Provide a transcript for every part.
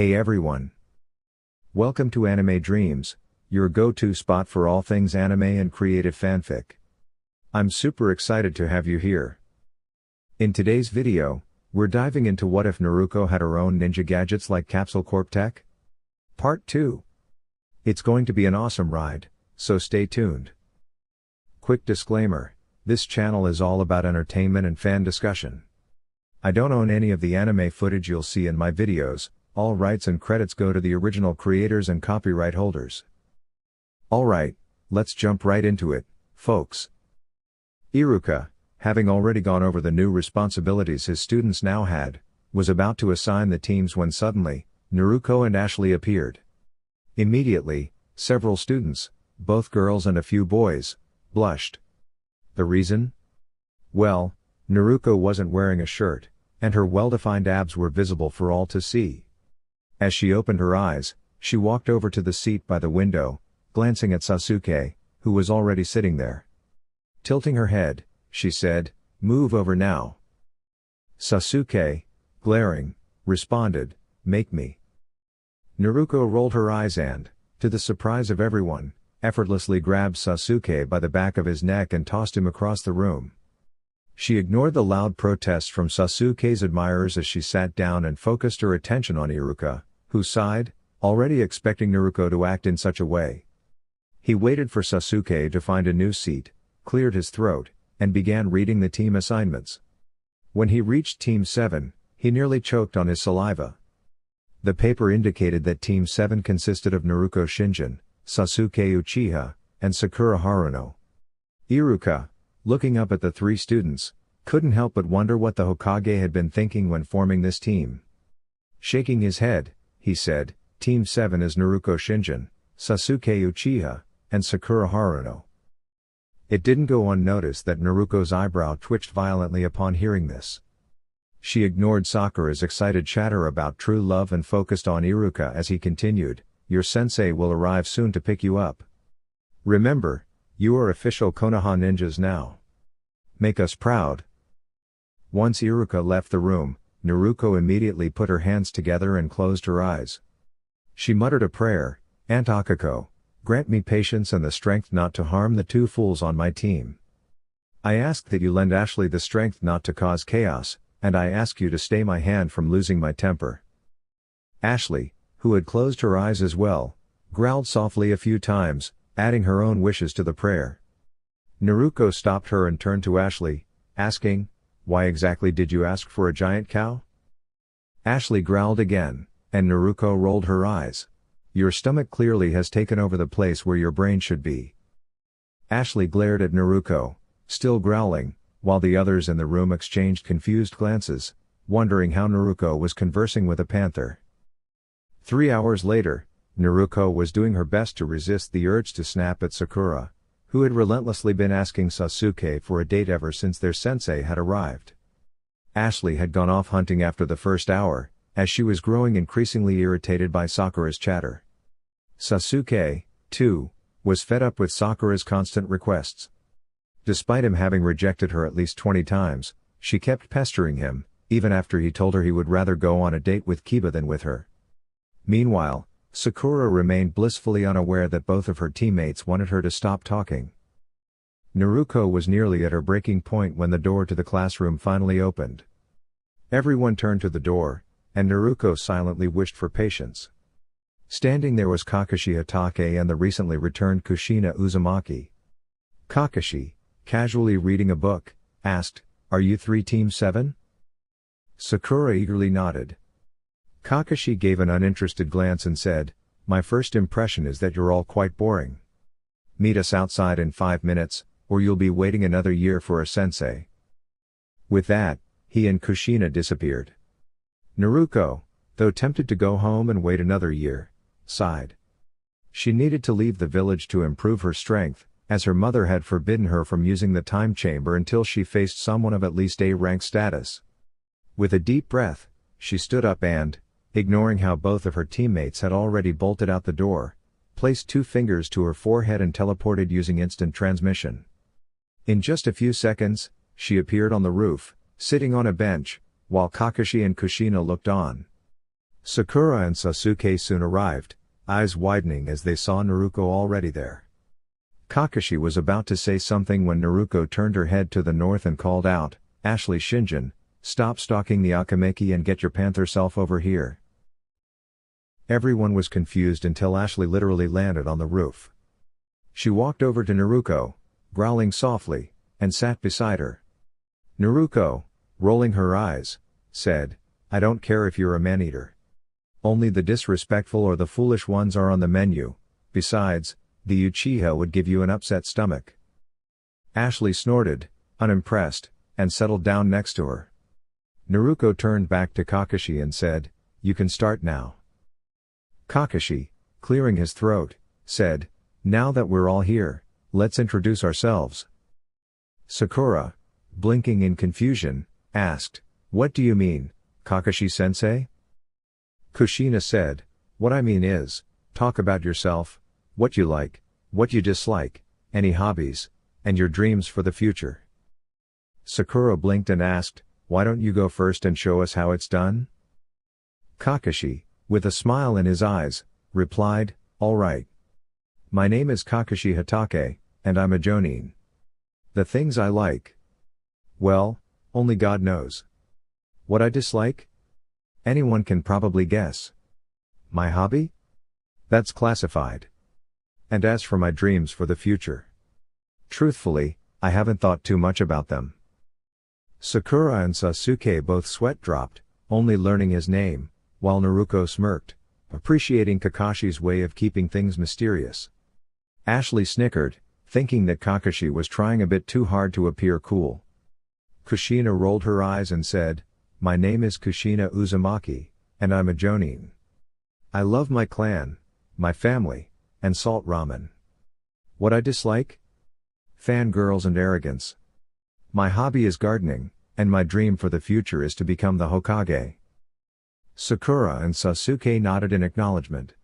Hey everyone! Welcome to Anime Dreams, your go-to spot for all things anime and creative fanfic. I'm super excited to have you here. In today's video, we're diving into what if Naruko had her own ninja gadgets like Capsule Corp tech? Part 2. It's going to be an awesome ride, so stay tuned. Quick disclaimer, this channel is all about entertainment and fan discussion. I don't own any of the anime footage you'll see in my videos. All rights and credits go to the original creators and copyright holders. Alright, let's jump right into it, folks. Iruka, having already gone over the new responsibilities his students now had, was about to assign the teams when suddenly, Naruko and Ashley appeared. Immediately, several students, both girls and a few boys, blushed. The reason? Well, Naruko wasn't wearing a shirt, and her well-defined abs were visible for all to see. As she opened her eyes, she walked over to the seat by the window, glancing at Sasuke, who was already sitting there. Tilting her head, she said, "Move over now." Sasuke, glaring, responded, "Make me." Naruko rolled her eyes and, to the surprise of everyone, effortlessly grabbed Sasuke by the back of his neck and tossed him across the room. She ignored the loud protests from Sasuke's admirers as she sat down and focused her attention on Iruka, who sighed, already expecting Naruko to act in such a way. He waited for Sasuke to find a new seat, cleared his throat, and began reading the team assignments. When he reached Team 7, he nearly choked on his saliva. The paper indicated that Team 7 consisted of Naruko Shinjin, Sasuke Uchiha, and Sakura Haruno. Iruka, looking up at the three students, couldn't help but wonder what the Hokage had been thinking when forming this team. Shaking his head, he said, "Team 7 is Naruko Shinjin, Sasuke Uchiha, and Sakura Haruno." It didn't go unnoticed that Naruko's eyebrow twitched violently upon hearing this. She ignored Sakura's excited chatter about true love and focused on Iruka as he continued, "Your sensei will arrive soon to pick you up. Remember, you are official Konoha ninjas now. Make us proud." Once Iruka left the room, Naruko immediately put her hands together and closed her eyes. She muttered a prayer, "Aunt Akako, grant me patience and the strength not to harm the two fools on my team. I ask that you lend Ashley the strength not to cause chaos, and I ask you to stay my hand from losing my temper." Ashley, who had closed her eyes as well, growled softly a few times, adding her own wishes to the prayer. Naruko stopped her and turned to Ashley, asking, "Why exactly did you ask for a giant cow?" Ashley growled again, and Naruko rolled her eyes. "Your stomach clearly has taken over the place where your brain should be." Ashley glared at Naruko, still growling, while the others in the room exchanged confused glances, wondering how Naruko was conversing with a panther. 3 hours later, Naruko was doing her best to resist the urge to snap at Sakura, who had relentlessly been asking Sasuke for a date ever since their sensei had arrived. Ashley had gone off hunting after the first hour, as she was growing increasingly irritated by Sakura's chatter. Sasuke, too, was fed up with Sakura's constant requests. Despite him having rejected her at least 20 times, she kept pestering him, even after he told her he would rather go on a date with Kiba than with her. Meanwhile, Sakura remained blissfully unaware that both of her teammates wanted her to stop talking. Naruko was nearly at her breaking point when the door to the classroom finally opened. Everyone turned to the door, and Naruko silently wished for patience. Standing there was Kakashi Hatake and the recently returned Kushina Uzumaki. Kakashi, casually reading a book, asked, "Are you three Team 7? Sakura eagerly nodded. Kakashi gave an uninterested glance and said, "My first impression is that you're all quite boring. Meet us outside in 5 minutes, or you'll be waiting another year for a sensei." With that, he and Kushina disappeared. Naruko, though tempted to go home and wait another year, sighed. She needed to leave the village to improve her strength, as her mother had forbidden her from using the time chamber until she faced someone of at least A-rank status. With a deep breath, she stood up and, ignoring how both of her teammates had already bolted out the door, placed 2 fingers to her forehead and teleported using instant transmission. In just a few seconds, she appeared on the roof, sitting on a bench, while Kakashi and Kushina looked on. Sakura and Sasuke soon arrived, eyes widening as they saw Naruko already there. Kakashi was about to say something when Naruko turned her head to the north and called out, "Ashley Shinjin, stop stalking the Akameki and get your panther self over here." Everyone was confused until Ashley literally landed on the roof. She walked over to Naruko, growling softly, and sat beside her. Naruko, rolling her eyes, said, "I don't care if you're a man-eater. Only the disrespectful or the foolish ones are on the menu, besides, the Uchiha would give you an upset stomach." Ashley snorted, unimpressed, and settled down next to her. Naruko turned back to Kakashi and said, "You can start now." Kakashi, clearing his throat, said, "Now that we're all here, let's introduce ourselves." Sakura, blinking in confusion, asked, "What do you mean, Kakashi-sensei?" Kushina said, "What I mean is, talk about yourself, what you like, what you dislike, any hobbies, and your dreams for the future." Sakura blinked and asked, "Why don't you go first and show us how it's done?" Kakashi, with a smile in his eyes, replied, "All right. My name is Kakashi Hatake, and I'm a jonin. The things I like? Well, only God knows. What I dislike? Anyone can probably guess. My hobby? That's classified. And as for my dreams for the future, truthfully, I haven't thought too much about them." Sakura and Sasuke both sweat dropped, only learning his name, while Naruko smirked, appreciating Kakashi's way of keeping things mysterious. Ashley snickered, thinking that Kakashi was trying a bit too hard to appear cool. Kushina rolled her eyes and said, "My name is Kushina Uzumaki, and I'm a jonin. I love my clan, my family, and salt ramen. What I dislike? Fangirls and arrogance. My hobby is gardening, and my dream for the future is to become the Hokage." Sakura and Sasuke nodded in acknowledgement.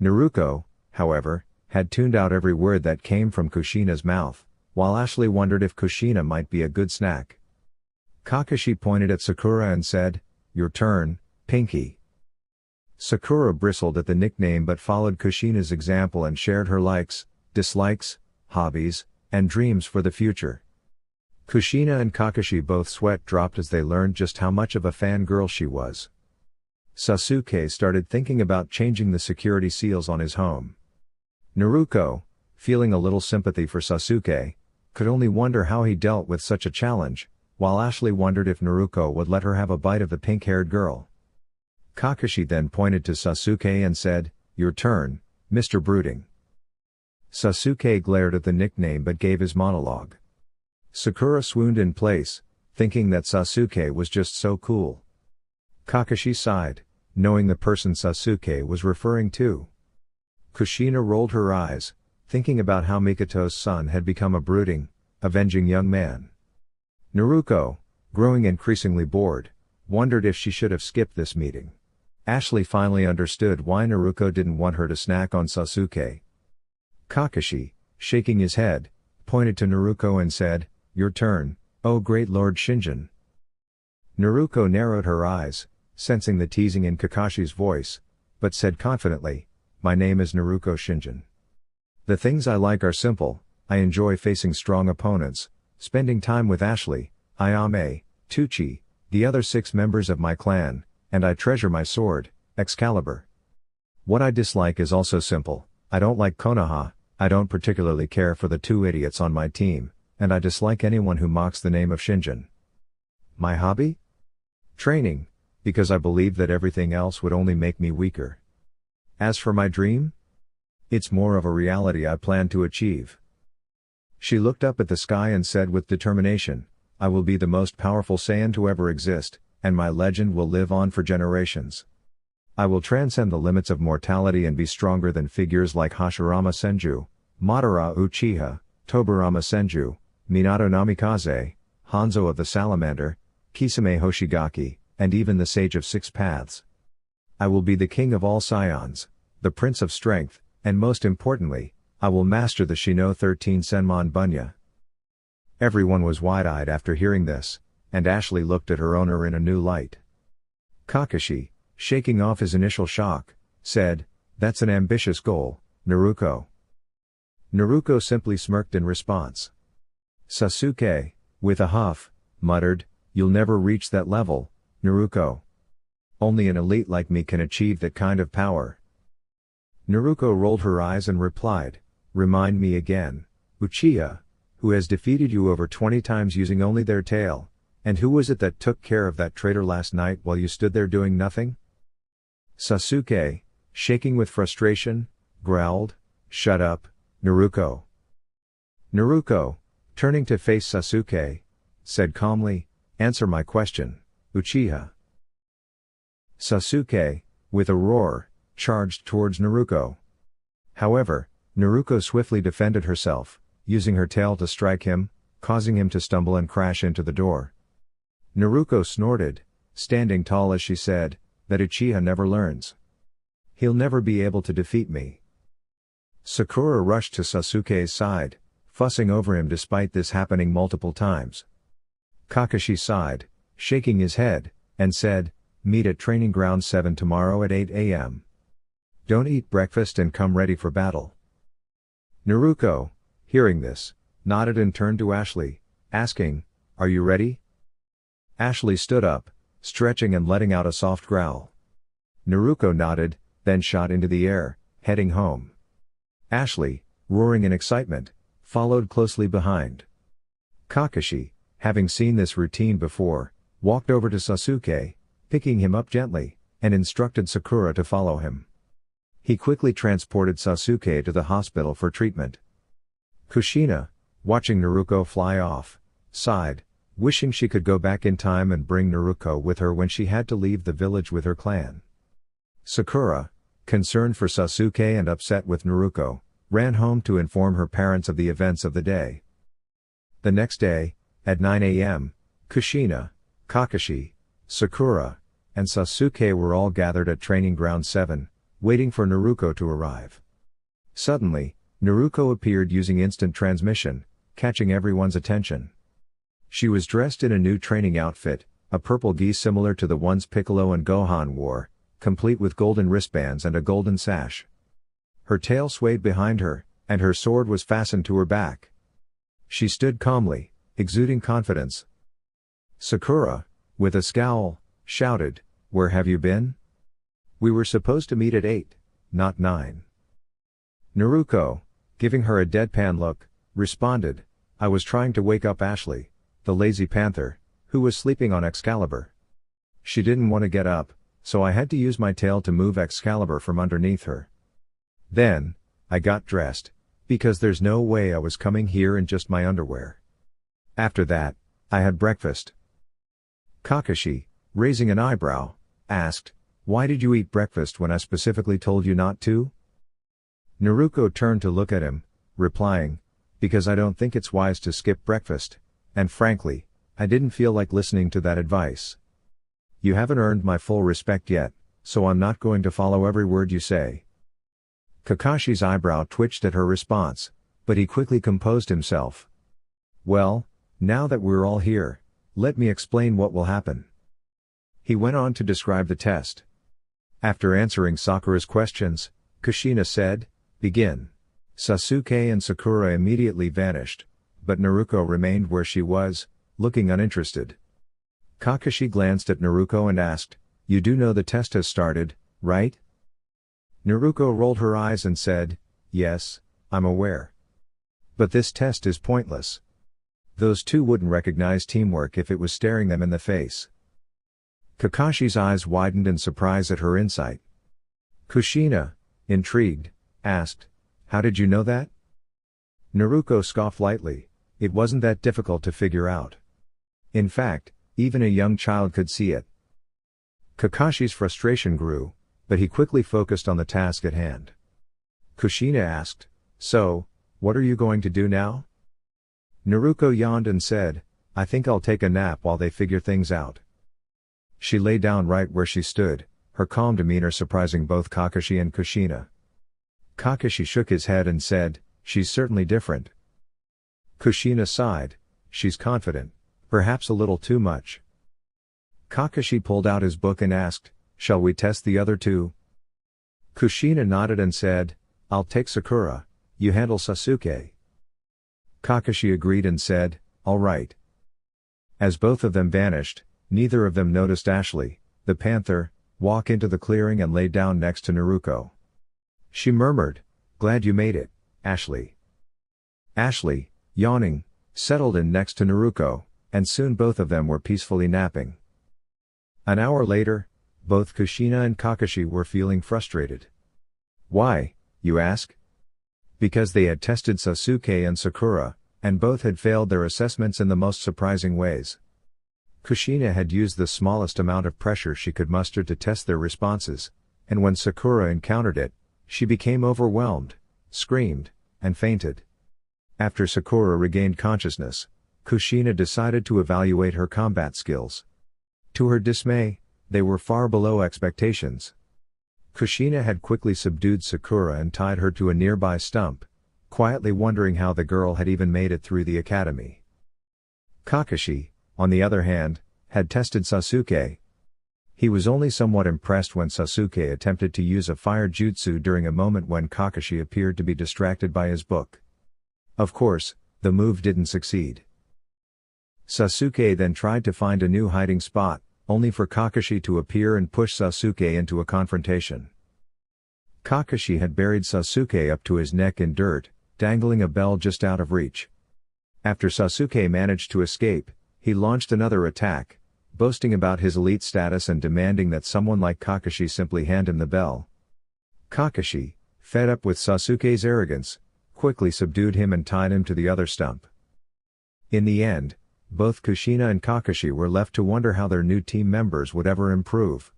Naruko, however, had tuned out every word that came from Kushina's mouth, while Ashley wondered if Kushina might be a good snack. Kakashi pointed at Sakura and said, "Your turn, Pinky." Sakura bristled at the nickname but followed Kushina's example and shared her likes, dislikes, hobbies, and dreams for the future. Kushina and Kakashi both sweat dropped as they learned just how much of a fangirl she was. Sasuke started thinking about changing the security seals on his home. Naruko, feeling a little sympathy for Sasuke, could only wonder how he dealt with such a challenge, while Ashley wondered if Naruko would let her have a bite of the pink-haired girl. Kakashi then pointed to Sasuke and said, "Your turn, Mr. Brooding." Sasuke glared at the nickname but gave his monologue. Sakura swooned in place, thinking that Sasuke was just so cool. Kakashi sighed, knowing the person Sasuke was referring to. Kushina rolled her eyes, thinking about how Mikoto's son had become a brooding, avenging young man. Naruko, growing increasingly bored, wondered if she should have skipped this meeting. Ashley finally understood why Naruko didn't want her to snack on Sasuke. Kakashi, shaking his head, pointed to Naruko and said, "Your turn, oh great Lord Shinjin." Naruko narrowed her eyes, sensing the teasing in Kakashi's voice, but said confidently, "My name is Naruko Shinjin. The things I like are simple. I enjoy facing strong opponents, spending time with Ashley, Ayame, Tucci, the other 6 members of my clan, and I treasure my sword, Excalibur. What I dislike is also simple. I don't like Konoha, I don't particularly care for the 2 idiots on my team, and I dislike anyone who mocks the name of Shinjin. My hobby? Training, because I believe that everything else would only make me weaker. As for my dream? It's more of a reality I plan to achieve." She looked up at the sky and said with determination, "I will be the most powerful Saiyan to ever exist, and my legend will live on for generations. I will transcend the limits of mortality and be stronger than figures like Hashirama Senju, Madara Uchiha, Tobirama Senju, Minato Namikaze, Hanzo of the Salamander, Kisame Hoshigaki, and even the Sage of 6 Paths. I will be the king of all Saiyans, the prince of strength, and most importantly, I will master the Shino 13 Senmon Bunya." Everyone was wide-eyed after hearing this, and Ashley looked at her owner in a new light. Kakashi, shaking off his initial shock, said, "That's an ambitious goal, Naruko." Naruko simply smirked in response. Sasuke, with a huff, muttered, "You'll never reach that level, Naruko. Only an elite like me can achieve that kind of power." Naruko rolled her eyes and replied, "Remind me again, Uchiha, who has defeated you over 20 times using only their tail, and who was it that took care of that traitor last night while you stood there doing nothing?" Sasuke, shaking with frustration, growled, "Shut up, Naruko." Naruko, turning to face Sasuke, said calmly, "Answer my question, Uchiha." Sasuke, with a roar, charged towards Naruko. However, Naruko swiftly defended herself, using her tail to strike him, causing him to stumble and crash into the door. Naruko snorted, standing tall as she said, "That Uchiha never learns. He'll never be able to defeat me." Sakura rushed to Sasuke's side, fussing over him despite this happening multiple times. Kakashi sighed, shaking his head, and said, "Meet at Training Ground 7 tomorrow at 8 a.m. Don't eat breakfast and come ready for battle." Naruko, hearing this, nodded and turned to Ashley, asking, "Are you ready?" Ashley stood up, stretching and letting out a soft growl. Naruko nodded, then shot into the air, heading home. Ashley, roaring in excitement, followed closely behind. Kakashi, having seen this routine before, walked over to Sasuke, picking him up gently, and instructed Sakura to follow him. He quickly transported Sasuke to the hospital for treatment. Kushina, watching Naruko fly off, sighed, wishing she could go back in time and bring Naruko with her when she had to leave the village with her clan. Sakura, concerned for Sasuke and upset with Naruko, ran home to inform her parents of the events of the day. The next day, at 9 a.m., Kushina, Kakashi, Sakura, and Sasuke were all gathered at Training Ground 7, waiting for Naruko to arrive. Suddenly, Naruko appeared using instant transmission, catching everyone's attention. She was dressed in a new training outfit, a purple gi similar to the ones Piccolo and Gohan wore, complete with golden wristbands and a golden sash. Her tail swayed behind her, and her sword was fastened to her back. She stood calmly, exuding confidence. Sakura, with a scowl, shouted, "Where have you been? We were supposed to meet at 8, not 9. Naruko, giving her a deadpan look, responded, "I was trying to wake up Ashley, the lazy panther, who was sleeping on Excalibur. She didn't want to get up, so I had to use my tail to move Excalibur from underneath her. Then, I got dressed, because there's no way I was coming here in just my underwear. After that, I had breakfast." Kakashi, raising an eyebrow, asked, "Why did you eat breakfast when I specifically told you not to?" Naruko turned to look at him, replying, "Because I don't think it's wise to skip breakfast, and frankly, I didn't feel like listening to that advice. You haven't earned my full respect yet, so I'm not going to follow every word you say." Kakashi's eyebrow twitched at her response, but he quickly composed himself. "Well, now that we're all here, let me explain what will happen." He went on to describe the test. After answering Sakura's questions, Kushina said, "Begin." Sasuke and Sakura immediately vanished, but Naruko remained where she was, looking uninterested. Kakashi glanced at Naruko and asked, "You do know the test has started, right?" Naruko rolled her eyes and said, "Yes, I'm aware. But this test is pointless. Those two wouldn't recognize teamwork if it was staring them in the face." Kakashi's eyes widened in surprise at her insight. Kushina, intrigued, asked, "How did you know that?" Naruko scoffed lightly, "It wasn't that difficult to figure out. In fact, even a young child could see it." Kakashi's frustration grew, but he quickly focused on the task at hand. Kushina asked, "So, what are you going to do now?" Naruko yawned and said, "I think I'll take a nap while they figure things out." She lay down right where she stood, her calm demeanor surprising both Kakashi and Kushina. Kakashi shook his head and said, "She's certainly different." Kushina sighed, "She's confident, perhaps a little too much." Kakashi pulled out his book and asked, Shall we test the other two? Kushina nodded and said, I'll take Sakura, you handle Sasuke. Kakashi agreed and said, all right. As both of them vanished, neither of them noticed Ashley, the panther, walk into the clearing and lay down next to Naruko. She murmured, glad you made it, Ashley. Ashley, yawning, settled in next to Naruko, and soon both of them were peacefully napping. An hour later, both Kushina and Kakashi were feeling frustrated. Why, you ask? Because they had tested Sasuke and Sakura, and both had failed their assessments in the most surprising ways. Kushina had used the smallest amount of pressure she could muster to test their responses, and when Sakura encountered it, she became overwhelmed, screamed, and fainted. After Sakura regained consciousness, Kushina decided to evaluate her combat skills. To her dismay, they were far below expectations. Kushina had quickly subdued Sakura and tied her to a nearby stump, quietly wondering how the girl had even made it through the academy. Kakashi, on the other hand, had tested Sasuke. He was only somewhat impressed when Sasuke attempted to use a fire jutsu during a moment when Kakashi appeared to be distracted by his book. Of course, the move didn't succeed. Sasuke then tried to find a new hiding spot, only for Kakashi to appear and push Sasuke into a confrontation. Kakashi had buried Sasuke up to his neck in dirt, dangling a bell just out of reach. After Sasuke managed to escape, he launched another attack, boasting about his elite status and demanding that someone like Kakashi simply hand him the bell. Kakashi, fed up with Sasuke's arrogance, quickly subdued him and tied him to the other stump. In the end, both Kushina and Kakashi were left to wonder how their new team members would ever improve.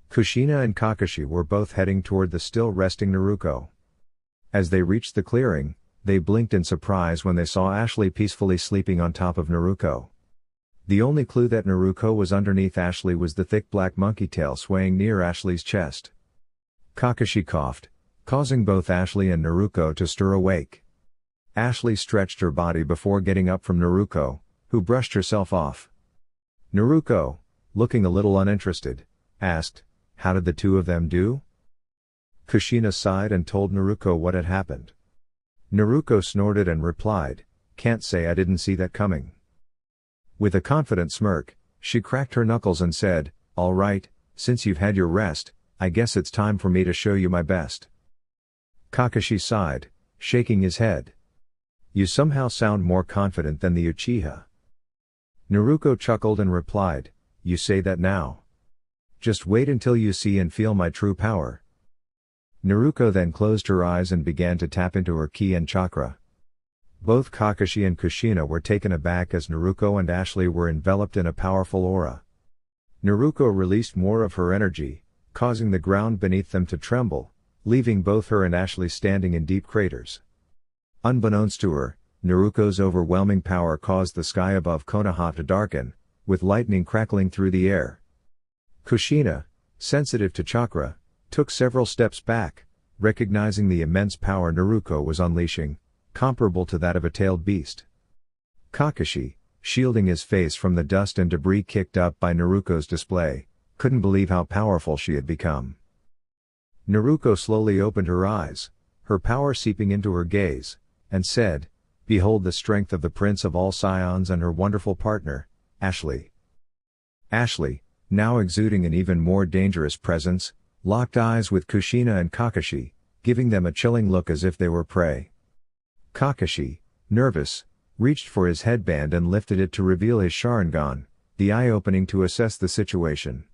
Kushina and Kakashi were both heading toward the still resting Naruko. As they reached the clearing, they blinked in surprise when they saw Ashley peacefully sleeping on top of Naruko. The only clue that Naruko was underneath Ashley was the thick black monkey tail swaying near Ashley's chest. Kakashi coughed, causing both Ashley and Naruko to stir awake. Ashley stretched her body before getting up from Naruko, who brushed herself off. Naruko, looking a little uninterested, asked, how did the two of them do? Kushina sighed and told Naruko what had happened. Naruko snorted and replied, can't say I didn't see that coming. With a confident smirk, she cracked her knuckles and said, all right, since you've had your rest, I guess it's time for me to show you my best. Kakashi sighed, shaking his head. You somehow sound more confident than the Uchiha. Naruko chuckled and replied, you say that now. Just wait until you see and feel my true power. Naruko then closed her eyes and began to tap into her ki and chakra. Both Kakashi and Kushina were taken aback as Naruko and Ashley were enveloped in a powerful aura. Naruko released more of her energy, causing the ground beneath them to tremble, leaving both her and Ashley standing in deep craters. Unbeknownst to her, Naruko's overwhelming power caused the sky above Konoha to darken, with lightning crackling through the air. Kushina, sensitive to chakra, took several steps back, recognizing the immense power Naruko was unleashing, comparable to that of a tailed beast. Kakashi, shielding his face from the dust and debris kicked up by Naruko's display, couldn't believe how powerful she had become. Naruko slowly opened her eyes, her power seeping into her gaze, and said, behold the strength of the Prince of all Scions and her wonderful partner, Ashley. Ashley, now exuding an even more dangerous presence, locked eyes with Kushina and Kakashi, giving them a chilling look as if they were prey. Kakashi, nervous, reached for his headband and lifted it to reveal his Sharingan, the eye opening to assess the situation.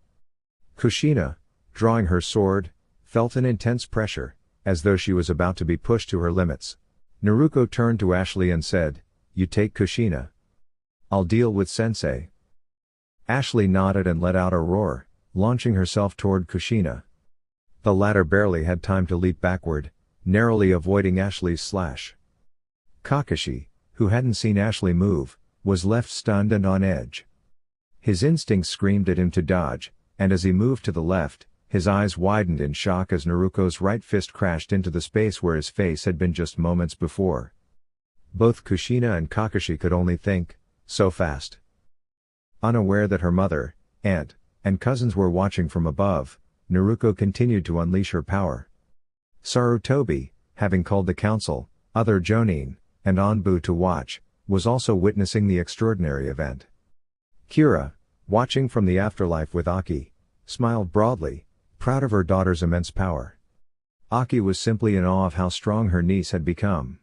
Kushina, drawing her sword, felt an intense pressure, as though she was about to be pushed to her limits. Naruko turned to Ashley and said, you take Kushina. I'll deal with Sensei. Ashley nodded and let out a roar, launching herself toward Kushina. The latter barely had time to leap backward, narrowly avoiding Ashley's slash. Kakashi, who hadn't seen Ashley move, was left stunned and on edge. His instincts screamed at him to dodge, and as he moved to the left, his eyes widened in shock as Naruko's right fist crashed into the space where his face had been just moments before. Both Kushina and Kakashi could only think, so fast. Unaware that her mother, aunt, and cousins were watching from above, Naruko continued to unleash her power. Sarutobi, having called the council, other Jonin, and Anbu to watch, was also witnessing the extraordinary event. Kira, watching from the afterlife with Aki, smiled broadly, proud of her daughter's immense power. Aki was simply in awe of how strong her niece had become.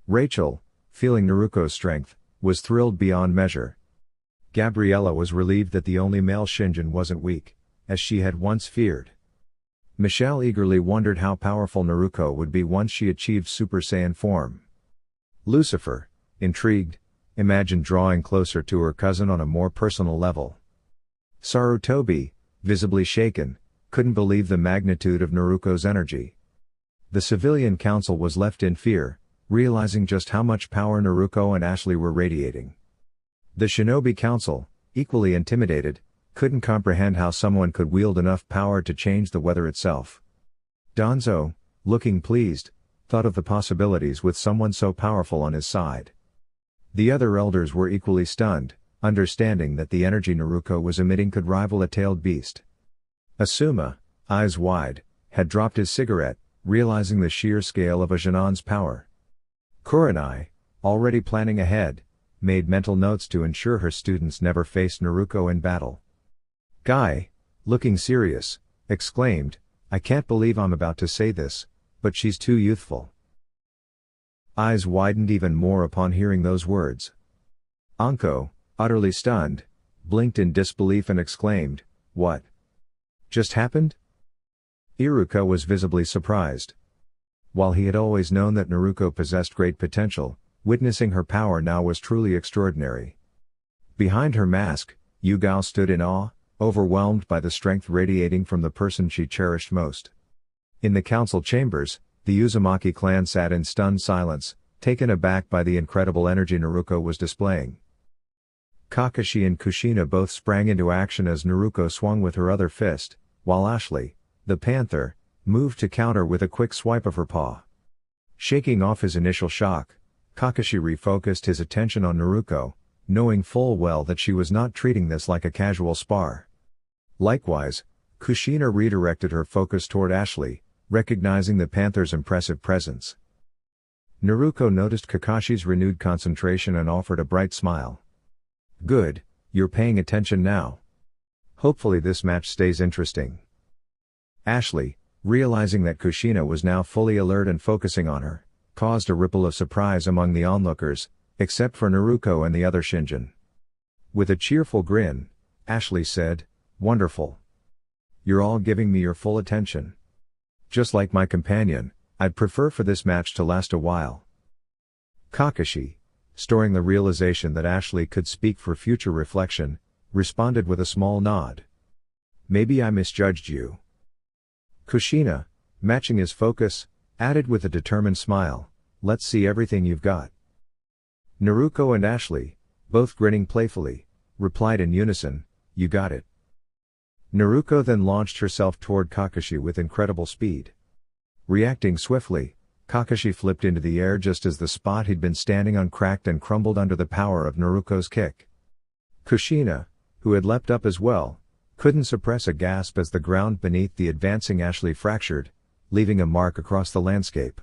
Rachel, feeling Naruko's strength, was thrilled beyond measure. Gabriella was relieved that the only male Shinjin wasn't weak, as she had once feared. Michelle eagerly wondered how powerful Naruko would be once she achieved Super Saiyan form. Lucifer, intrigued, imagined drawing closer to her cousin on a more personal level. Sarutobi, visibly shaken, couldn't believe the magnitude of Naruko's energy. The civilian council was left in fear, realizing just how much power Naruko and Ashley were radiating. The Shinobi Council, equally intimidated, couldn't comprehend how someone could wield enough power to change the weather itself. Danzo, looking pleased, thought of the possibilities with someone so powerful on his side. The other elders were equally stunned, understanding that the energy Naruko was emitting could rival a tailed beast. Asuma, eyes wide, had dropped his cigarette, realizing the sheer scale of a Genon's power. Kurenai, already planning ahead, made mental notes to ensure her students never faced Naruko in battle. Guy, looking serious, exclaimed, "I can't believe I'm about to say this, but she's too youthful." Eyes widened even more upon hearing those words. Anko, utterly stunned, blinked in disbelief and exclaimed, "What just happened?" Iruka was visibly surprised. While he had always known that Naruko possessed great potential, witnessing her power now was truly extraordinary. Behind her mask, Yugao stood in awe, overwhelmed by the strength radiating from the person she cherished most. In the council chambers, the Uzumaki clan sat in stunned silence, taken aback by the incredible energy Naruko was displaying. Kakashi and Kushina both sprang into action as Naruko swung with her other fist, while Ashley, the panther, moved to counter with a quick swipe of her paw. Shaking off his initial shock, Kakashi refocused his attention on Naruko, knowing full well that she was not treating this like a casual spar. Likewise, Kushina redirected her focus toward Ashley, recognizing the panther's impressive presence. Naruko noticed Kakashi's renewed concentration and offered a bright smile. "Good, you're paying attention now. Hopefully this match stays interesting." Ashley, realizing that Kushina was now fully alert and focusing on her, caused a ripple of surprise among the onlookers, except for Naruko and the other Shinjin. With a cheerful grin, Ashley said, "Wonderful. You're all giving me your full attention. Just like my companion, I'd prefer for this match to last a while." Kakashi, storing the realization that Ashley could speak for future reflection, responded with a small nod. "Maybe I misjudged you." Kushina, matching his focus, added with a determined smile, "Let's see everything you've got." Naruko and Ashley, both grinning playfully, replied in unison, "You got it." Naruko then launched herself toward Kakashi with incredible speed. Reacting swiftly, Kakashi flipped into the air just as the spot he'd been standing on cracked and crumbled under the power of Naruko's kick. Kushina, who had leapt up as well, couldn't suppress a gasp as the ground beneath the advancing Ashley fractured, leaving a mark across the landscape.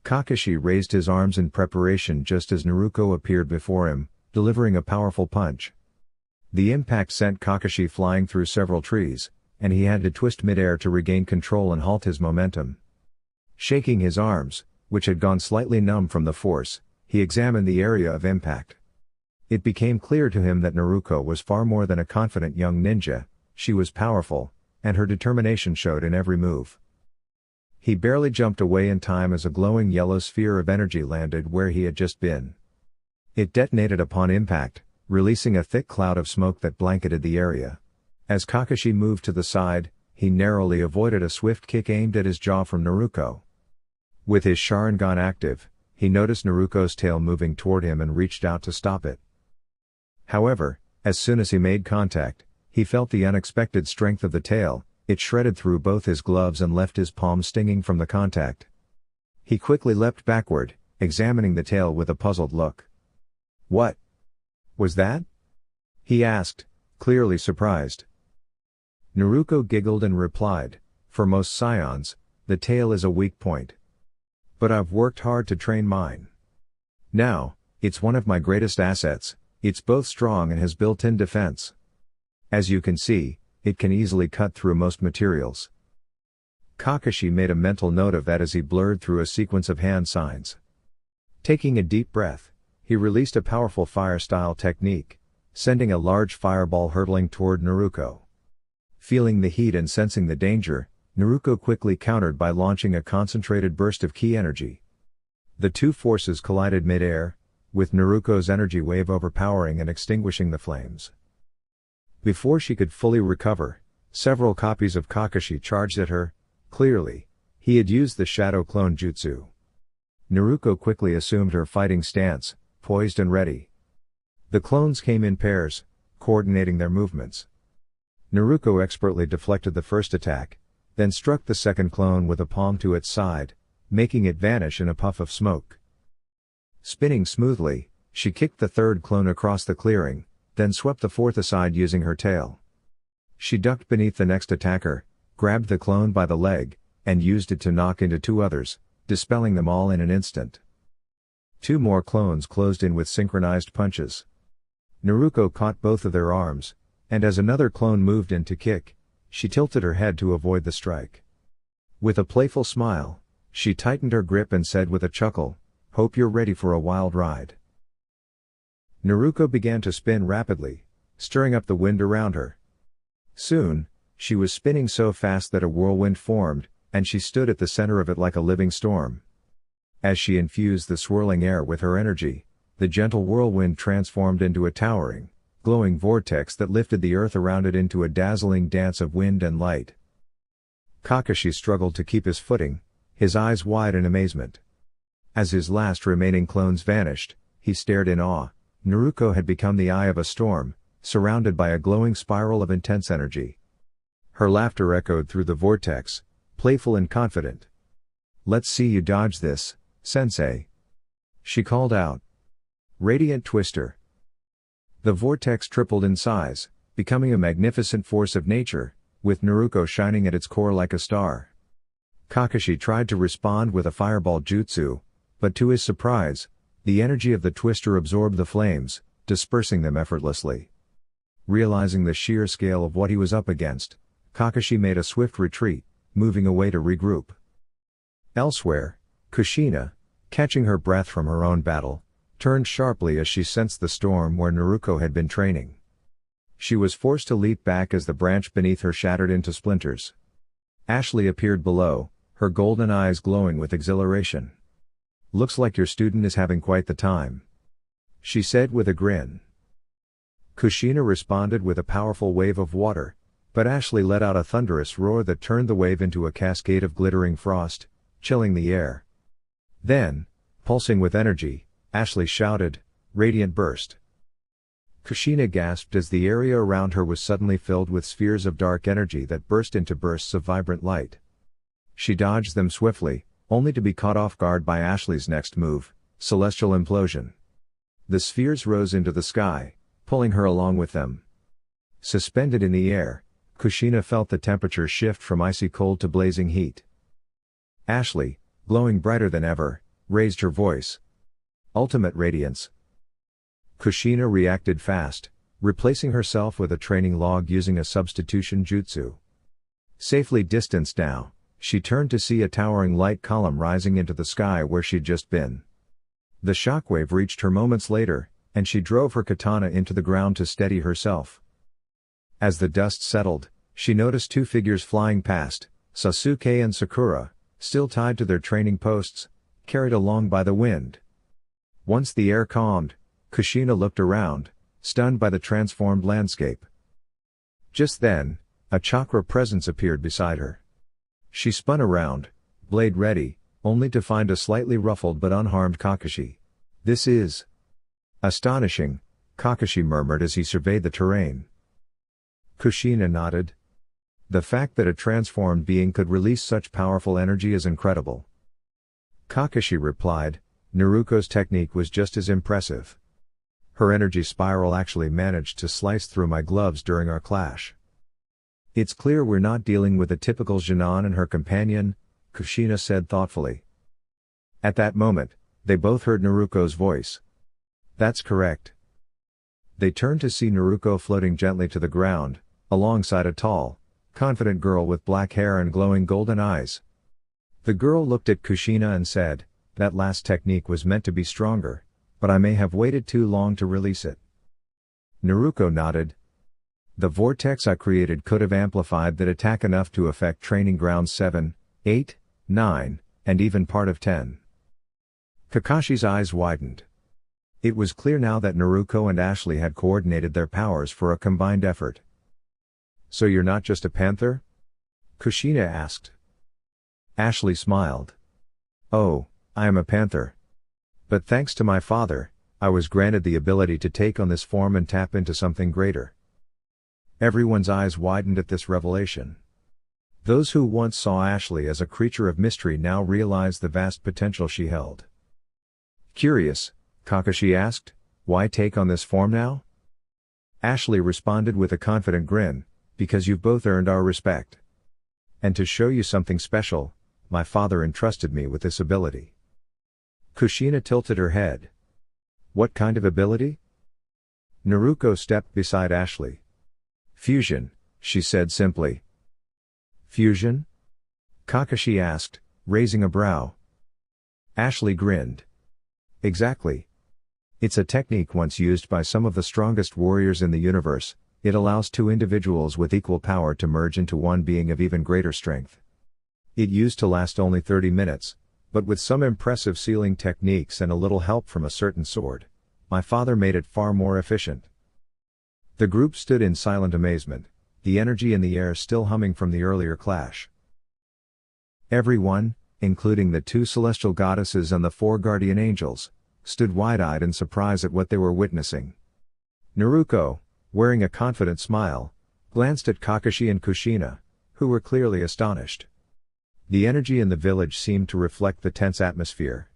Kakashi raised his arms in preparation just as Naruko appeared before him, delivering a powerful punch. The impact sent Kakashi flying through several trees, and he had to twist midair to regain control and halt his momentum. Shaking his arms, which had gone slightly numb from the force, he examined the area of impact. It became clear to him that Naruko was far more than a confident young ninja, she was powerful, and her determination showed in every move. He barely jumped away in time as a glowing yellow sphere of energy landed where he had just been. It detonated upon impact, releasing a thick cloud of smoke that blanketed the area. As Kakashi moved to the side, he narrowly avoided a swift kick aimed at his jaw from Naruko. With his Sharingan active, he noticed Naruko's tail moving toward him and reached out to stop it. However, as soon as he made contact, he felt the unexpected strength of the tail. It shredded through both his gloves and left his palm stinging from the contact. He quickly leapt backward, examining the tail with a puzzled look. "What was that?" he asked, clearly surprised. Naruko giggled and replied, "For most scions, the tail is a weak point. But I've worked hard to train mine. Now, it's one of my greatest assets, it's both strong and has built-in defense. As you can see, it can easily cut through most materials." Kakashi made a mental note of that as he blurred through a sequence of hand signs. Taking a deep breath, he released a powerful fire-style technique, sending a large fireball hurtling toward Naruko. Feeling the heat and sensing the danger, Naruko quickly countered by launching a concentrated burst of ki energy. The two forces collided mid-air, with Naruko's energy wave overpowering and extinguishing the flames. Before she could fully recover, several copies of Kakashi charged at her. Clearly, he had used the Shadow Clone Jutsu. Naruko quickly assumed her fighting stance, poised and ready. The clones came in pairs, coordinating their movements. Naruko expertly deflected the first attack, then struck the second clone with a palm to its side, making it vanish in a puff of smoke. Spinning smoothly, she kicked the third clone across the clearing, then swept the fourth aside using her tail. She ducked beneath the next attacker, grabbed the clone by the leg, and used it to knock into two others, dispelling them all in an instant. Two more clones closed in with synchronized punches. Naruko caught both of their arms, and as another clone moved in to kick, she tilted her head to avoid the strike. With a playful smile, she tightened her grip and said with a chuckle, "Hope you're ready for a wild ride." Naruko began to spin rapidly, stirring up the wind around her. Soon, she was spinning so fast that a whirlwind formed, and she stood at the center of it like a living storm. As she infused the swirling air with her energy, the gentle whirlwind transformed into a towering, glowing vortex that lifted the earth around it into a dazzling dance of wind and light. Kakashi struggled to keep his footing, his eyes wide in amazement. As his last remaining clones vanished, he stared in awe. Naruko had become the eye of a storm, surrounded by a glowing spiral of intense energy. Her laughter echoed through the vortex, playful and confident. "Let's see you dodge this, sensei," she called out. Radiant Twister. The vortex tripled in size, becoming a magnificent force of nature, with Naruko shining at its core like a star. Kakashi tried to respond with a fireball jutsu, but to his surprise, the energy of the twister absorbed the flames, dispersing them effortlessly. Realizing the sheer scale of what he was up against, Kakashi made a swift retreat, moving away to regroup. Elsewhere, Kushina, catching her breath from her own battle, turned sharply as she sensed the storm where Naruko had been training. She was forced to leap back as the branch beneath her shattered into splinters. Ashley appeared below, her golden eyes glowing with exhilaration. "Looks like your student is having quite the time," she said with a grin. Kushina responded with a powerful wave of water, but Ashley let out a thunderous roar that turned the wave into a cascade of glittering frost, chilling the air. Then, pulsing with energy, Ashley shouted, "Radiant Burst." Kushina gasped as the area around her was suddenly filled with spheres of dark energy that burst into bursts of vibrant light. She dodged them swiftly, only to be caught off guard by Ashley's next move, Celestial Implosion. The spheres rose into the sky, pulling her along with them. Suspended in the air, Kushina felt the temperature shift from icy cold to blazing heat. Ashley, glowing brighter than ever, raised her voice. "Ultimate Radiance." Kushina reacted fast, replacing herself with a training log using a substitution jutsu. Safely distanced now, she turned to see a towering light column rising into the sky where she'd just been. The shockwave reached her moments later, and she drove her katana into the ground to steady herself. As the dust settled, she noticed two figures flying past, Sasuke and Sakura, still tied to their training posts, carried along by the wind. Once the air calmed, Kushina looked around, stunned by the transformed landscape. Just then, a chakra presence appeared beside her. She spun around, blade ready, only to find a slightly ruffled but unharmed Kakashi. "This is astonishing," Kakashi murmured as he surveyed the terrain. Kushina nodded. "The fact that a transformed being could release such powerful energy is incredible." Kakashi replied, "Naruko's technique was just as impressive. Her energy spiral actually managed to slice through my gloves during our clash." It's clear we're not dealing with a typical Jinan and her companion, Kushina said thoughtfully. At that moment, they both heard Naruko's voice. That's correct. They turned to see Naruko floating gently to the ground, alongside a tall, confident girl with black hair and glowing golden eyes. The girl looked at Kushina and said, "That last technique was meant to be stronger, but I may have waited too long to release it." Naruko nodded. The vortex I created could have amplified that attack enough to affect training grounds 7, 8, 9, and even part of 10. Kakashi's eyes widened. It was clear now that Naruko and Ashley had coordinated their powers for a combined effort. "So you're not just a panther?" Kushina asked. Ashley smiled. "Oh, I am a panther. But thanks to my father, I was granted the ability to take on this form and tap into something greater." Everyone's eyes widened at this revelation. Those who once saw Ashley as a creature of mystery now realized the vast potential she held. "Curious," Kakashi asked, "why take on this form now?" Ashley responded with a confident grin, "Because you've both earned our respect. And to show you something special, my father entrusted me with this ability." Kushina tilted her head. "What kind of ability?" Naruko stepped beside Ashley. "Fusion," she said simply. "Fusion?" Kakashi asked, raising a brow. Ashley grinned. "Exactly. It's a technique once used by some of the strongest warriors in the universe. It allows two individuals with equal power to merge into one being of even greater strength. It used to last only 30 minutes, but with some impressive sealing techniques and a little help from a certain sword, my father made it far more efficient." The group stood in silent amazement, the energy in the air still humming from the earlier clash. Everyone, including the two celestial goddesses and the 4 guardian angels, stood wide-eyed in surprise at what they were witnessing. Naruko, wearing a confident smile, glanced at Kakashi and Kushina, who were clearly astonished. The energy in the village seemed to reflect the tense atmosphere.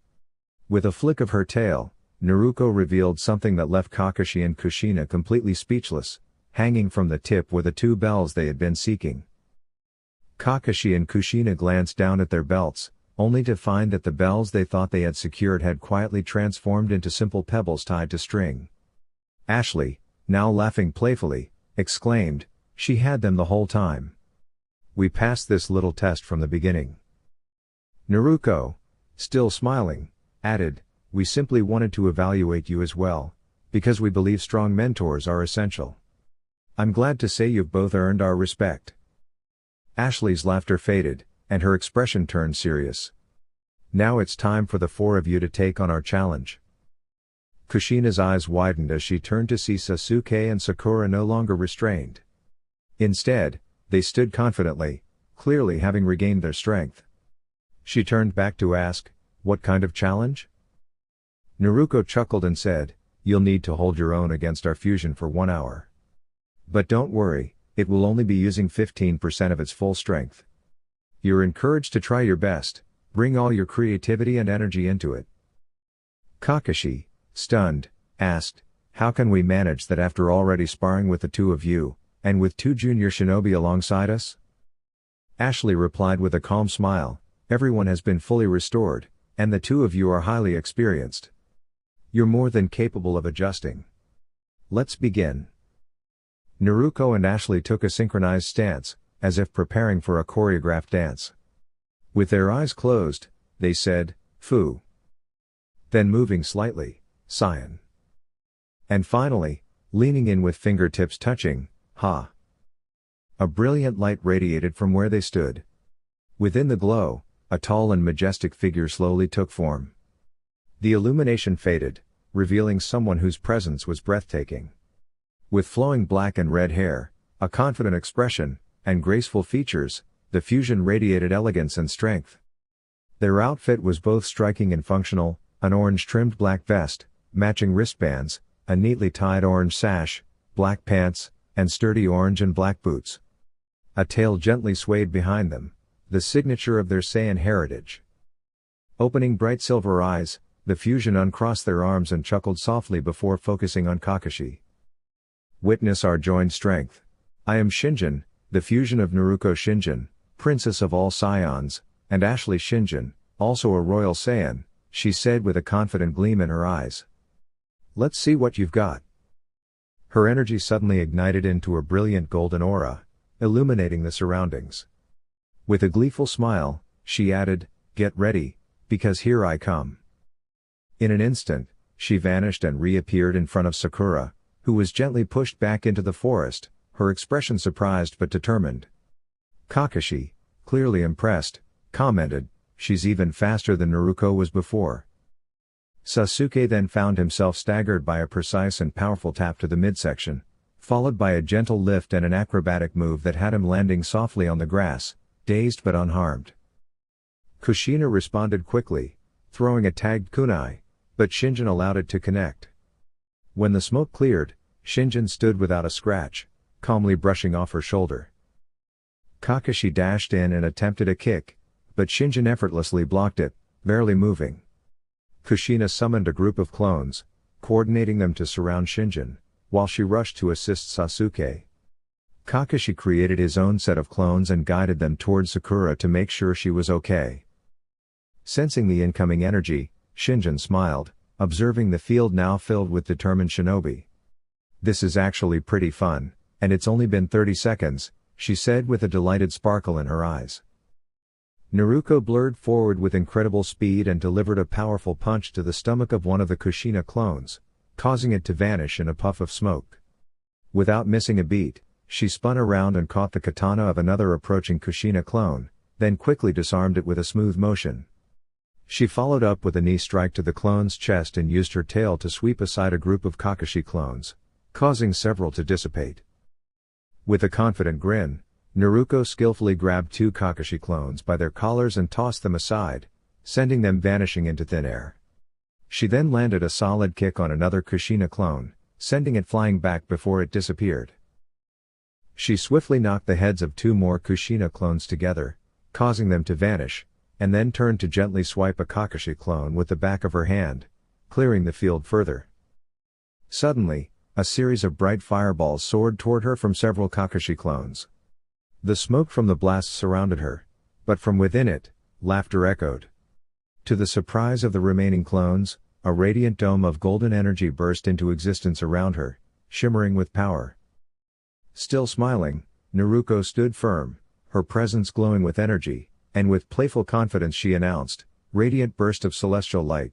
With a flick of her tail, Naruko revealed something that left Kakashi and Kushina completely speechless. Hanging from the tip were the 2 bells they had been seeking. Kakashi and Kushina glanced down at their belts, only to find that the bells they thought they had secured had quietly transformed into simple pebbles tied to string. Ashley, now laughing playfully, exclaimed, "She had them the whole time. We passed this little test from the beginning." Naruko, still smiling, added, "We simply wanted to evaluate you as well, because we believe strong mentors are essential. I'm glad to say you've both earned our respect." Ashley's laughter faded, and her expression turned serious. "Now it's time for the 4 of you to take on our challenge." Kushina's eyes widened as she turned to see Sasuke and Sakura no longer restrained. Instead, they stood confidently, clearly having regained their strength. She turned back to ask, "What kind of challenge?" Naruko chuckled and said, "You'll need to hold your own against our fusion for 1 hour. But don't worry, it will only be using 15% of its full strength. You're encouraged to try your best, bring all your creativity and energy into it." Kakashi, stunned, asked, "How can we manage that after already sparring with the 2 of you, and with 2 junior shinobi alongside us?" Ashley replied with a calm smile, "Everyone has been fully restored, and the 2 of you are highly experienced. You're more than capable of adjusting. Let's begin." Naruko and Ashley took a synchronized stance, as if preparing for a choreographed dance. With their eyes closed, they said, "Fu." Then moving slightly, "Cyan." And finally, leaning in with fingertips touching, "Ha." A brilliant light radiated from where they stood. Within the glow, a tall and majestic figure slowly took form. The illumination faded, revealing someone whose presence was breathtaking. With flowing black and red hair, a confident expression, and graceful features, the fusion radiated elegance and strength. Their outfit was both striking and functional, an orange-trimmed black vest, matching wristbands, a neatly tied orange sash, black pants, and sturdy orange and black boots. A tail gently swayed behind them, the signature of their Saiyan heritage. Opening bright silver eyes, the fusion uncrossed their arms and chuckled softly before focusing on Kakashi. "Witness our joined strength. I am Shinjin, The fusion of Naruko Shinjin, Princess of all Scions, and Ashley Shinjin, also a royal Saiyan, she said with a confident gleam in her eyes. Let's see what you've got. Her energy suddenly ignited into a brilliant golden aura, illuminating the surroundings. With a gleeful smile, she added, "Get ready, because here I come." In an instant, she vanished and reappeared in front of Sakura, who was gently pushed back into the forest, her expression surprised but determined. Kakashi, clearly impressed, commented, "She's even faster than Naruko was before." Sasuke then found himself staggered by a precise and powerful tap to the midsection, followed by a gentle lift and an acrobatic move that had him landing softly on the grass, dazed but unharmed. Kushina responded quickly, throwing a tagged kunai, but Shinjin allowed it to connect. When the smoke cleared, Shinjin stood without a scratch, calmly brushing off her shoulder. Kakashi dashed in and attempted a kick, but Shinjin effortlessly blocked it, barely moving. Kushina summoned a group of clones, coordinating them to surround Shinjin, while she rushed to assist Sasuke. Kakashi created his own set of clones and guided them towards Sakura to make sure she was okay. Sensing the incoming energy, Shinjin smiled, observing the field now filled with determined shinobi. "This is actually pretty fun, and it's only been 30 seconds, she said with a delighted sparkle in her eyes. Naruko blurred forward with incredible speed and delivered a powerful punch to the stomach of one of the Kushina clones, causing it to vanish in a puff of smoke. Without missing a beat, she spun around and caught the katana of another approaching Kushina clone, then quickly disarmed it with a smooth motion. She followed up with a knee strike to the clone's chest and used her tail to sweep aside a group of Kakashi clones, causing several to dissipate. With a confident grin, Naruko skillfully grabbed 2 Kakashi clones by their collars and tossed them aside, sending them vanishing into thin air. She then landed a solid kick on another Kushina clone, sending it flying back before it disappeared. She swiftly knocked the heads of 2 more Kushina clones together, causing them to vanish, and then turned to gently swipe a Kakashi clone with the back of her hand, clearing the field further. Suddenly, a series of bright fireballs soared toward her from several Kakashi clones. The smoke from the blast surrounded her, but from within it, laughter echoed. To the surprise of the remaining clones, a radiant dome of golden energy burst into existence around her, shimmering with power. Still smiling, Naruko stood firm, her presence glowing with energy, and with playful confidence she announced, "Radiant burst of celestial light."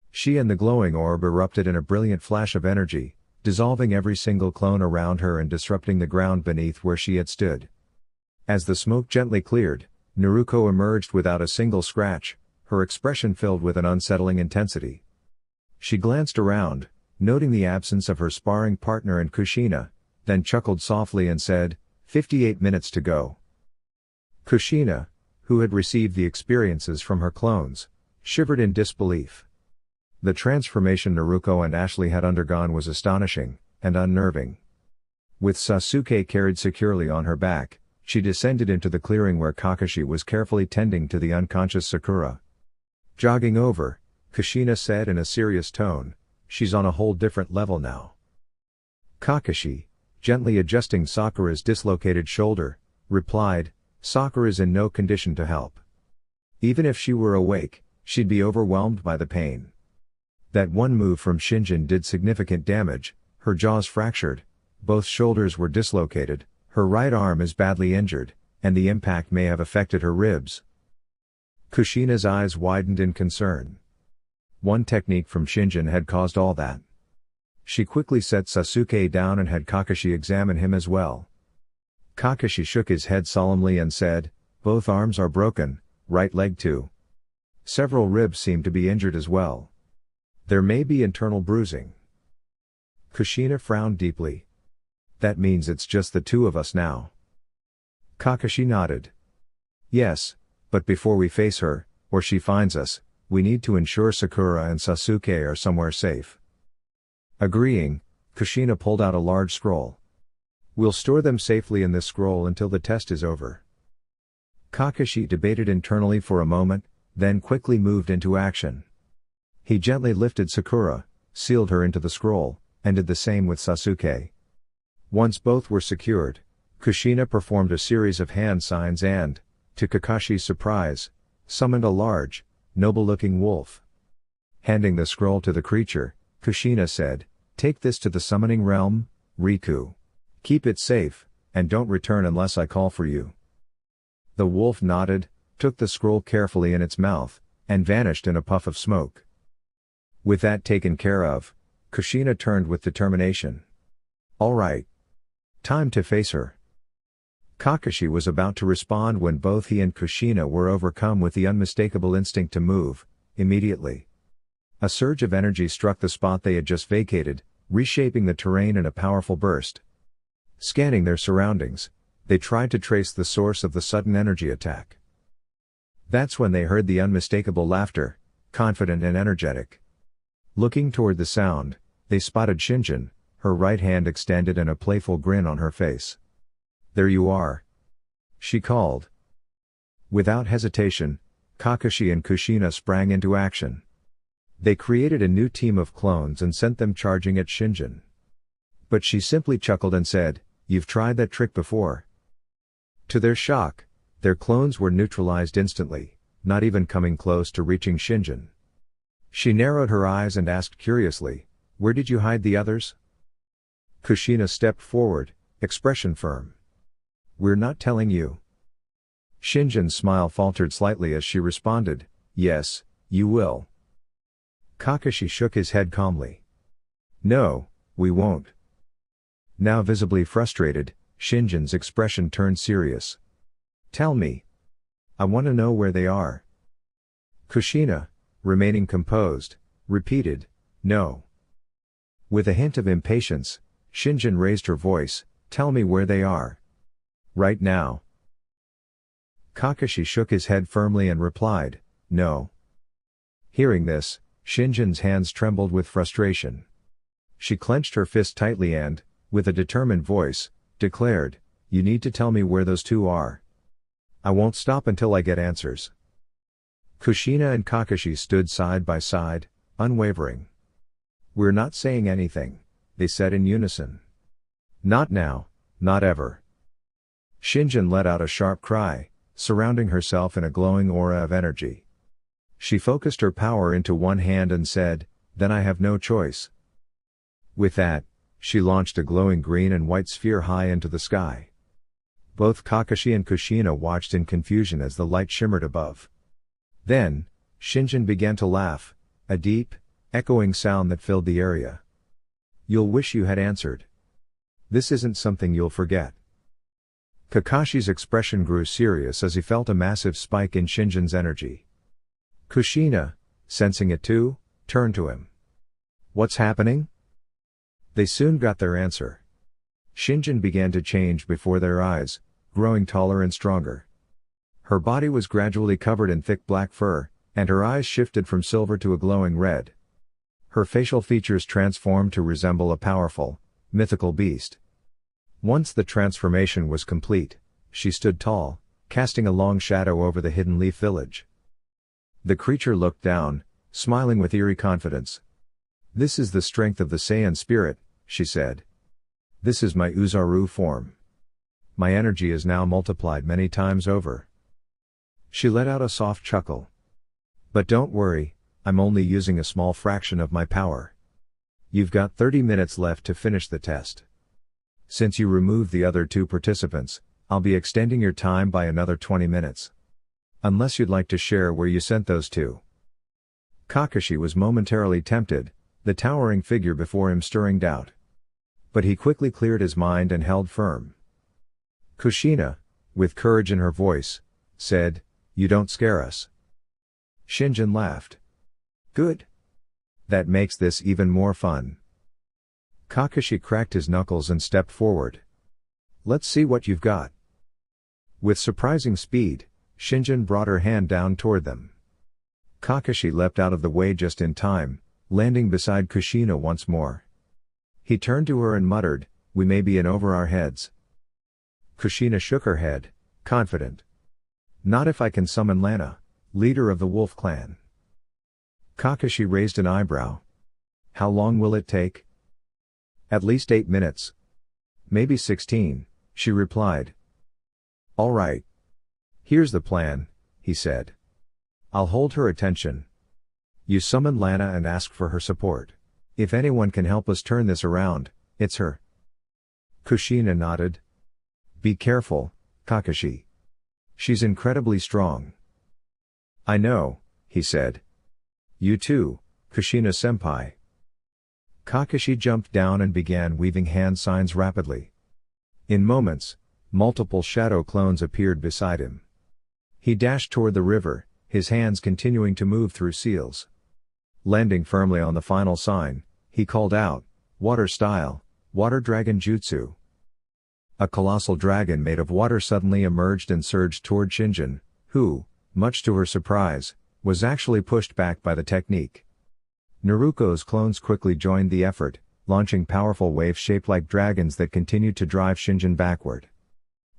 She and the glowing orb erupted in a brilliant flash of energy, dissolving every single clone around her and disrupting the ground beneath where she had stood. As the smoke gently cleared, Naruko emerged without a single scratch, her expression filled with an unsettling intensity. She glanced around, noting the absence of her sparring partner and Kushina, then chuckled softly and said, 58 minutes to go." Kushina, who had received the experiences from her clones, shivered in disbelief. The transformation Naruko and Ashley had undergone was astonishing, and unnerving. With Sasuke carried securely on her back, she descended into the clearing where Kakashi was carefully tending to the unconscious Sakura. Jogging over, Kushina said in a serious tone, "She's on a whole different level now." Kakashi, gently adjusting Sakura's dislocated shoulder, replied, "Sakura's in no condition to help. Even if she were awake, she'd be overwhelmed by the pain. That one move from Shinjin did significant damage, her jaws fractured, both shoulders were dislocated, her right arm is badly injured, and the impact may have affected her ribs." Kushina's eyes widened in concern. One technique from Shinjin had caused all that. She quickly set Sasuke down and had Kakashi examine him as well. Kakashi shook his head solemnly and said, "Both arms are broken, right leg too. Several ribs seem to be injured as well. There may be internal bruising." Kushina frowned deeply. "That means it's just the 2 of us now." Kakashi nodded. "Yes, but before we face her, or she finds us, we need to ensure Sakura and Sasuke are somewhere safe." Agreeing, Kushina pulled out a large scroll. "We'll store them safely in this scroll until the test is over." Kakashi debated internally for a moment, then quickly moved into action. He gently lifted Sakura, sealed her into the scroll, and did the same with Sasuke. Once both were secured, Kushina performed a series of hand signs and, to Kakashi's surprise, summoned a large, noble-looking wolf. Handing the scroll to the creature, Kushina said, "Take this to the summoning realm, Riku. Keep it safe, and don't return unless I call for you." The wolf nodded, took the scroll carefully in its mouth, and vanished in a puff of smoke. With that taken care of, Kushina turned with determination. All right. Time to face her. Kakashi was about to respond when both he and Kushina were overcome with the unmistakable instinct to move, immediately. A surge of energy struck the spot they had just vacated, reshaping the terrain in a powerful burst. Scanning their surroundings, they tried to trace the source of the sudden energy attack. That's when they heard the unmistakable laughter, confident and energetic. Looking toward the sound, they spotted Shinjin, her right hand extended and a playful grin on her face. "There you are," she called. Without hesitation, Kakashi and Kushina sprang into action. They created a new team of clones and sent them charging at Shinjin. But she simply chuckled and said, "You've tried that trick before." To their shock, their clones were neutralized instantly, not even coming close to reaching Shinjin. She narrowed her eyes and asked curiously, "Where did you hide the others?" Kushina stepped forward, expression firm. "We're not telling you." Shinjin's smile faltered slightly as she responded, "Yes, you will." Kakashi shook his head calmly. "No, we won't." Now visibly frustrated, Shinjin's expression turned serious. "Tell me. I want to know where they are." Kushina, remaining composed, repeated, "No." With a hint of impatience, Shinjin raised her voice, "Tell me where they are. Right now." Kakashi shook his head firmly and replied, "No." Hearing this, Shinjin's hands trembled with frustration. She clenched her fist tightly and, with a determined voice, declared, "You need to tell me where those two are. I won't stop until I get answers." Kushina and Kakashi stood side by side, unwavering. "We're not saying anything," they said in unison. "Not now, not ever." Shinjin let out a sharp cry, surrounding herself in a glowing aura of energy. She focused her power into one hand and said, "Then I have no choice." With that, she launched a glowing green and white sphere high into the sky. Both Kakashi and Kushina watched in confusion as the light shimmered above. Then, Shinjin began to laugh, a deep, echoing sound that filled the area. "You'll wish you had answered. This isn't something you'll forget." Kakashi's expression grew serious as he felt a massive spike in Shinjin's energy. Kushina, sensing it too, turned to him. "What's happening?" They soon got their answer. Shinjin began to change before their eyes, growing taller and stronger. Her body was gradually covered in thick black fur, and her eyes shifted from silver to a glowing red. Her facial features transformed to resemble a powerful, mythical beast. Once the transformation was complete, she stood tall, casting a long shadow over the hidden leaf village. The creature looked down, smiling with eerie confidence. "This is the strength of the Saiyan spirit," she said. "This is my Uzaru form. My energy is now multiplied many times over." She let out a soft chuckle. "But don't worry, I'm only using a small fraction of my power. You've got 30 minutes left to finish the test. Since you removed the other two participants, I'll be extending your time by another 20 minutes. Unless you'd like to share where you sent those two." Kakashi was momentarily tempted, the towering figure before him stirring doubt. But he quickly cleared his mind and held firm. Kushina, with courage in her voice, said, "You don't scare us." Shinjin laughed. "Good. That makes this even more fun." Kakashi cracked his knuckles and stepped forward. "Let's see what you've got." With surprising speed, Shinjin brought her hand down toward them. Kakashi leapt out of the way just in time, landing beside Kushina once more. He turned to her and muttered, "We may be in over our heads." Kushina shook her head, confident. "Not if I can summon Lana, leader of the Wolf Clan." Kakashi raised an eyebrow. "How long will it take?" "At least 8 minutes. Maybe 16, she replied. All right. Here's the plan, he said. I'll hold her attention. You summon Lana and ask for her support. If anyone can help us turn this around, it's her. Kushina nodded. Be careful, Kakashi. She's incredibly strong. I know, he said. You too, Kushina-senpai. Kakashi jumped down and began weaving hand signs rapidly. In moments, multiple shadow clones appeared beside him. He dashed toward the river, his hands continuing to move through seals. Landing firmly on the final sign, he called out, Water Style, Water Dragon Jutsu. A colossal dragon made of water suddenly emerged and surged toward Shinjin, who, much to her surprise, was actually pushed back by the technique. Naruko's clones quickly joined the effort, launching powerful waves shaped like dragons that continued to drive Shinjin backward.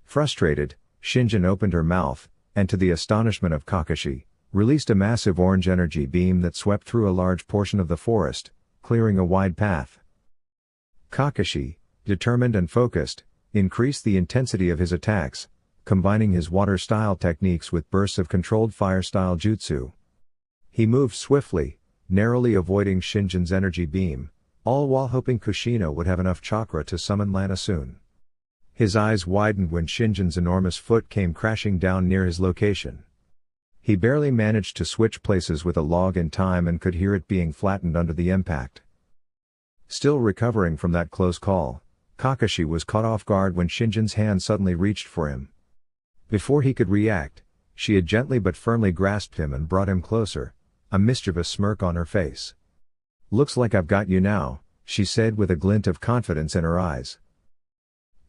Frustrated, Shinjin opened her mouth, and to the astonishment of Kakashi, released a massive orange energy beam that swept through a large portion of the forest, clearing a wide path. Kakashi, determined and focused, increased the intensity of his attacks, combining his water-style techniques with bursts of controlled fire-style jutsu. He moved swiftly, narrowly avoiding Shinjin's energy beam, all while hoping Kushina would have enough chakra to summon Lana soon. His eyes widened when Shinjin's enormous foot came crashing down near his location. He barely managed to switch places with a log in time and could hear it being flattened under the impact. Still recovering from that close call, Kakashi was caught off guard when Shinjin's hand suddenly reached for him. Before he could react, she had gently but firmly grasped him and brought him closer, a mischievous smirk on her face. Looks like I've got you now, she said with a glint of confidence in her eyes.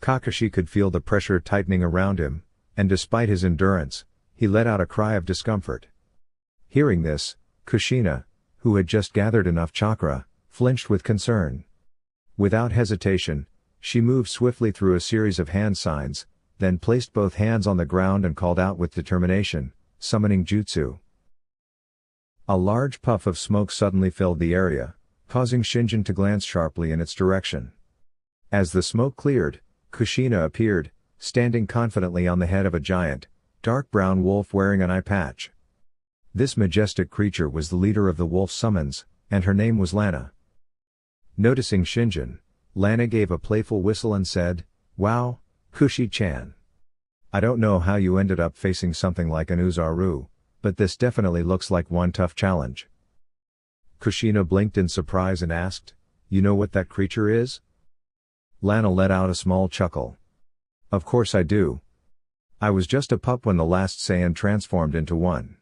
Kakashi could feel the pressure tightening around him, and despite his endurance, he let out a cry of discomfort. Hearing this, Kushina, who had just gathered enough chakra, flinched with concern. Without hesitation, she moved swiftly through a series of hand signs, then placed both hands on the ground and called out with determination, summoning jutsu. A large puff of smoke suddenly filled the area, causing Shinjin to glance sharply in its direction. As the smoke cleared, Kushina appeared, standing confidently on the head of a giant, dark brown wolf wearing an eye patch. This majestic creature was the leader of the wolf summons, and her name was Lana. Noticing Shinjin, Lana gave a playful whistle and said, Wow, Kushi-chan. I don't know how you ended up facing something like an Uzaru, but this definitely looks like one tough challenge. Kushina blinked in surprise and asked, You know what that creature is? Lana let out a small chuckle. Of course I do. I was just a pup when the last Saiyan transformed into one.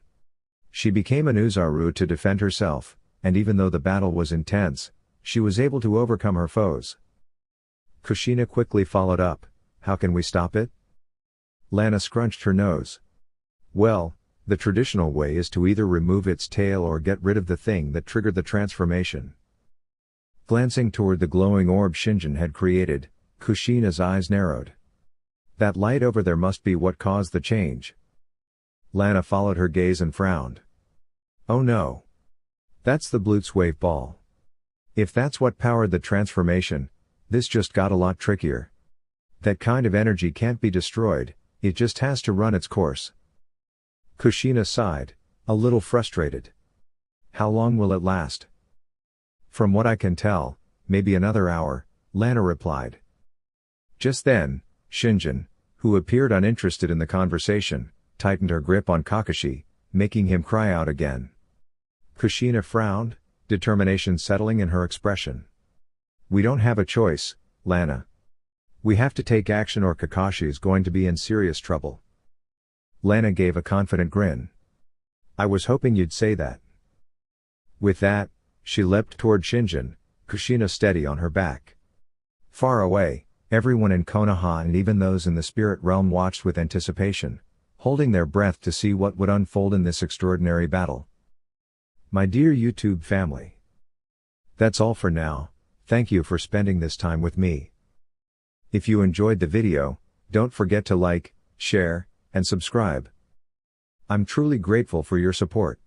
She became an Uzaru to defend herself, and even though the battle was intense, she was able to overcome her foes. Kushina quickly followed up, How can we stop it? Lana scrunched her nose. Well, the traditional way is to either remove its tail or get rid of the thing that triggered the transformation. Glancing toward the glowing orb Shinjin had created, Kushina's eyes narrowed. That light over there must be what caused the change. Lana followed her gaze and frowned. Oh no. That's the Blutzwave ball. If that's what powered the transformation, this just got a lot trickier. That kind of energy can't be destroyed, it just has to run its course. Kushina sighed, a little frustrated. How long will it last? From what I can tell, maybe another hour, Lana replied. Just then, Shinjin, who appeared uninterested in the conversation, tightened her grip on Kakashi, making him cry out again. Kushina frowned, determination settling in her expression. We don't have a choice, Lana. We have to take action or Kakashi is going to be in serious trouble. Lana gave a confident grin. I was hoping you'd say that. With that, she leapt toward Shinjin, Kushina steady on her back. Far away, everyone in Konoha and even those in the spirit realm watched with anticipation, holding their breath to see what would unfold in this extraordinary battle. My dear YouTube family. That's all for now, thank you for spending this time with me. If you enjoyed the video, don't forget to like, share, and subscribe. I'm truly grateful for your support.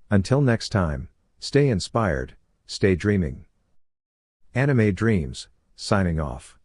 Until next time, stay inspired, stay dreaming. Anime Dreams, signing off.